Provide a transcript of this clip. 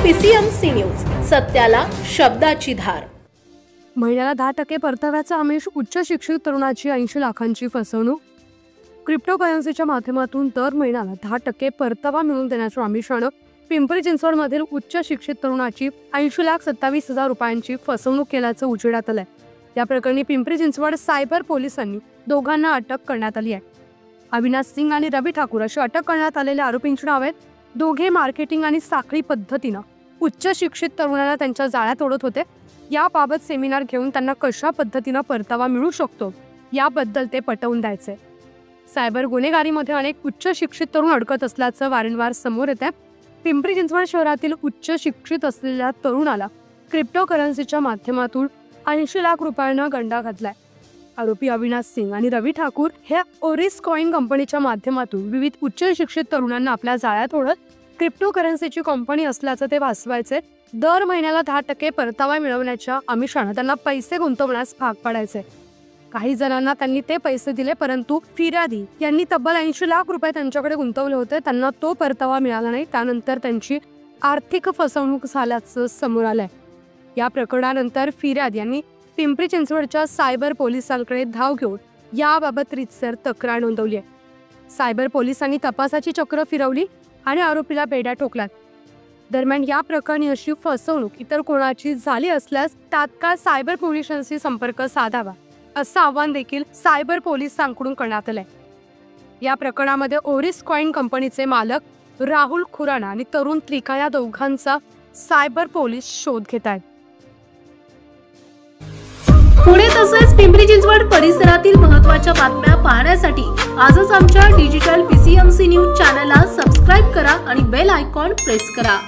PCMC news, सत्याला शब्दाची धार। महिन्याला 10% परताव्याचा आमिष, उच्च शिक्षित तरुणाची 80 लाखांची फसवणूक। क्रिप्टोकरन्सीच्या माध्यमातून दर महिन्याला 10% परतावा मिळवून देण्याच्या आमिषानं पिंपरी चिंचवडमधील उच्च शिक्षित तरुणाची 80,27,000 रुपयांची फसवणूक केल्याचं उजेडात आलंय। या प्रकरणी पिंपरी चिंचवड सायबर पोलिसांनी दोघांना अटक करण्यात आली आहे। अविनाश सिंग आणि रवी ठाकूर अशी अटक करण्यात आलेल्या आरोपींची नावे आहेत। दोघे मार्केटिंग आणि साखळी पद्धतीने उच्च शिक्षित तरुणांना त्यांच्या जाळ्यात ओढत होते। याबाबत सेमिनार घेऊन त्यांना कशा पद्धतीने परतावा मिळू शकतो याबद्दल ते पटवून द्यायचे। सायबर गुन्हेगारीमध्ये अनेक उच्च शिक्षित तरुण अडकत असल्याचं वारंवार समोर येते। पिंपरी चिंचवड शहरातील उच्च शिक्षित असलेल्या तरुणाला क्रिप्टोकरन्सीच्या माध्यमातून 80 लाख रुपयांना गंडा घातलाय। आरोपी अविनाश सिंग आणि रवी ठाकूर हे ओरिस कॉइन कंपनीच्या माध्यमातून विविध उच्च शिक्षित तरुणांना आपल्या जाळ्यात ओढत क्रिप्टोकरन्सीची कंपनी असल्याचं ते भासवायचे। दर महिन्याला 10% परतावा मिळवण्याच्या आमिषानं त्यांना पैसे गुंतवण्यास भाग पाडायचे। काही जणांना त्यांनी ते पैसे दिले, परंतु फिर्यादी यांनी तब्बल 80 लाख रुपये त्यांच्याकडे गुंतवले होते। त्यांना तो परतावा मिळाला नाही। त्यानंतर त्यांची आर्थिक फसवणूक झाल्याचं समोर आलंय। या प्रकरणानंतर फिर्यादी यांनी पिंपरी चिंचवडच्या सायबर पोलिसांकडे धाव घेऊन याबाबत रीतसर तक्रार नोंदवली आहे। सायबर पोलिसांनी तपासाची चक्र फिरवली आणि आरोपीला बेड्या ठोकल्यात। दरम्यान या प्रकरणी अशी फसवणूक इतर कोणाची झाली असल्यास तात्काळ सायबर पोलिसांशी संपर्क साधावा असं आवाहन देखील सायबर पोलिसांकडून करण्यात आलंय। या प्रकरणामध्ये ओरिस कॉइन कंपनीचे मालक राहुल खुराना आणि तरुण त्रिका या दोघांचा सायबर पोलीस शोध घेत आहेत। पुणे तसेच पिंपरी चिंचवड परिसरातील महत्त्वाच्या बातम्या पाहण्यासाठी आजच आमच्या डिजिटल PCMC न्यूज चॅनलला सबस्क्राइब करा आणि बेल आयकॉन प्रेस करा।